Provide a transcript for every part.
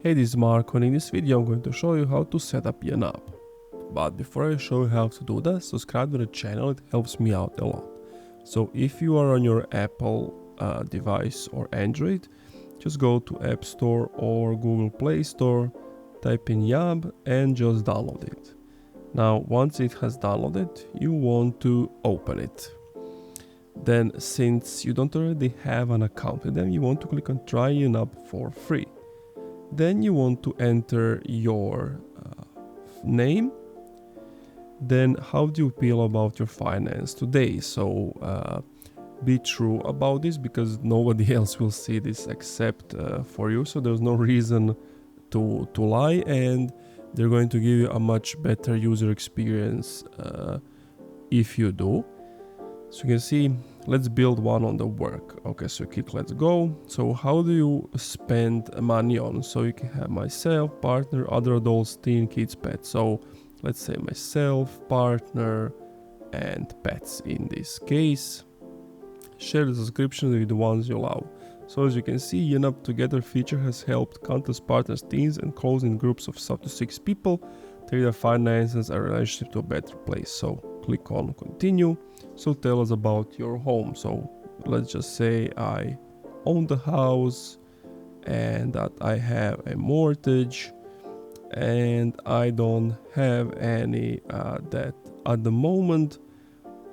Hey, this is Marco, and in this video I'm going to show you how to set up YNAB. But before I show you how to do that, subscribe to the channel, it helps me out a lot. So if you are on your Apple device or Android, just go to App Store or Google Play Store, type in YNAB and just download it. Now once it has downloaded, you want to open it. Then since you don't already have an account with them, you want to click on Try YNAB for free. Then you want to enter your name. Then how do you feel about your finance today? So be true about this because nobody else will see this except for you. So there's no reason to lie, and they're going to give you a much better user experience if you do. So you can see, let's build one on the work. Okay, so click let's go. So how do you spend money on? So you can have myself, partner, other adults, teen, kids, pets. So let's say myself, partner, and pets in this case. Share the subscription with the ones you love. So as you can see, YNAB Together feature has helped countless partners, teens, and closing groups of up to 6 people take their finances and relationship to a better place. So click on continue. So tell us about your home. So let's just say I own the house and that I have a mortgage and I don't have any debt at the moment.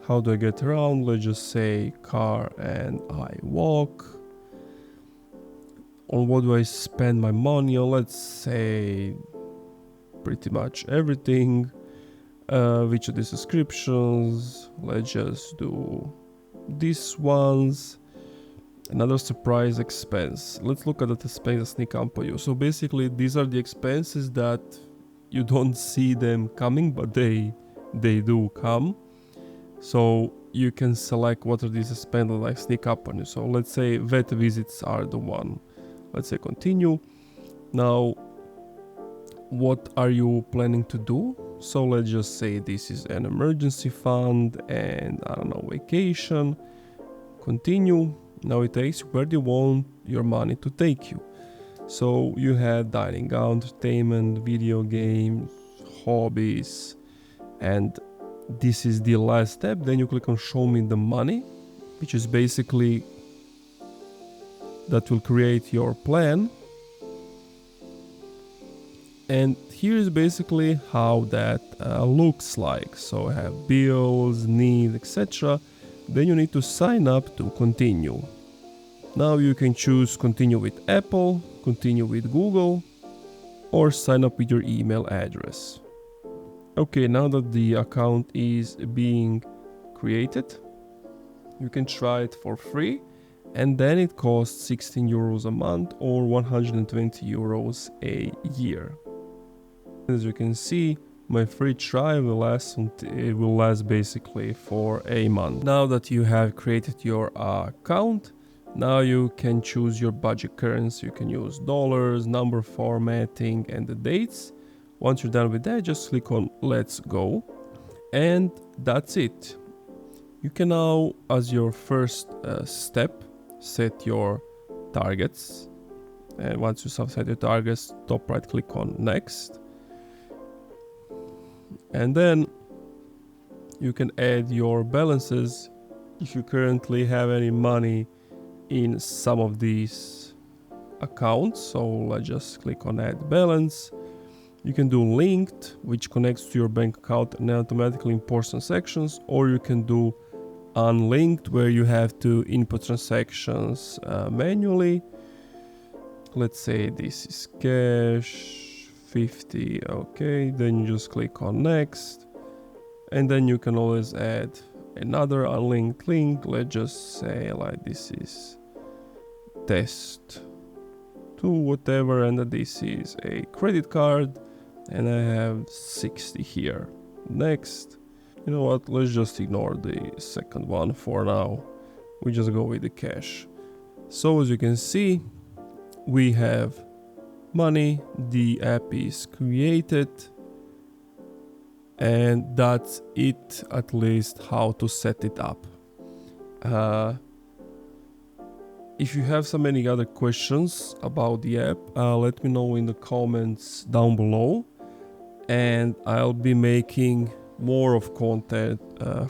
How do I get around? Let's just say car and I walk. On what do I spend my money on? Let's say pretty much everything. Which of the subscriptions? Let's just do these ones. Another surprise expense. Let's look at the expenses sneak up on you. So basically these are the expenses that you don't see them coming, but they do come. So you can select what are these expenses like sneak up on you. So let's say vet visits are the one. Let's say continue. Now what are you planning to do? So let's just say this is an emergency fund and I don't know, vacation. Continue. Now it takes where do you want your money to take you. So you had dining out, entertainment, video games, hobbies, and this is the last step. Then you click on show me the money, which is basically that will create your plan. And here is basically how that looks like. So I have bills, needs, etc. Then you need to sign up to continue. Now you can choose continue with Apple, continue with Google, or sign up with your email address. Okay, now that the account is being created, you can try it for free, and then it costs 16 euros a month or 120 euros a year. As you can see, my free trial will last basically for a month. Now that you have created your account, now you can choose your budget currency. You can use dollars, number formatting, and the dates. Once you're done with that, just click on let's go, and that's it. You can now, as your first step, set your targets, and once you set your targets, top right click on next. And then you can add your balances if you currently have any money in some of these accounts. So let's just click on add balance. You can do linked, which connects to your bank account and automatically imports transactions, or you can do unlinked, where you have to input transactions manually. Let's say this is cash 50. Okay, then you just click on next, and then you can always add another unlinked link. Let's just say like this is test to whatever, and this is a credit card and I have 60 here. Next. You know what, let's just ignore the second one for now. We just go with the cash. So as you can see, we have money, the app is created, and that's it, at least how to set it up. If you have some any other questions about the app, let me know in the comments down below, and I'll be making more of content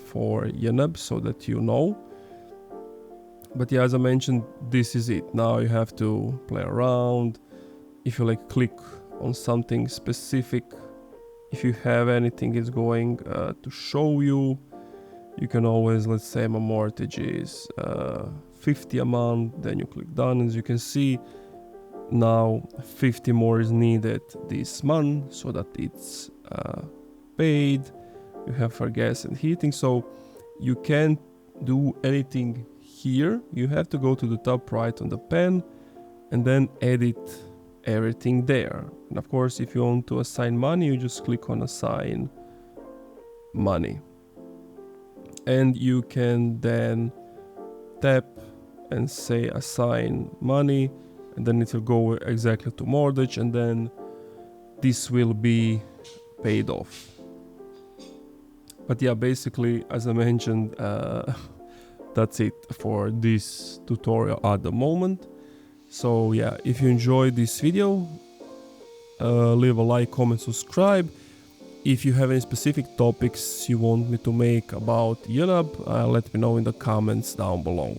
for YNAB so that you know. But yeah, as I mentioned, this is it. Now you have to play around. If you like click on something specific, if you have anything is going to show you, you can always, let's say my mortgage is 50 a month, then you click done. As you can see, now 50 more is needed this month so that it's paid. You have for gas and heating, so you can't do anything here. You have to go to the top right on the pen and then edit everything there. And of course, if you want to assign money, you just click on assign money, and you can then tap and say assign money, and then it will go exactly to mortgage, and then this will be paid off. But yeah, basically, as I mentioned, that's it for this tutorial at the moment. So yeah, if you enjoyed this video, leave a like, comment, subscribe. If you have any specific topics you want me to make about YNAB, let me know in the comments down below.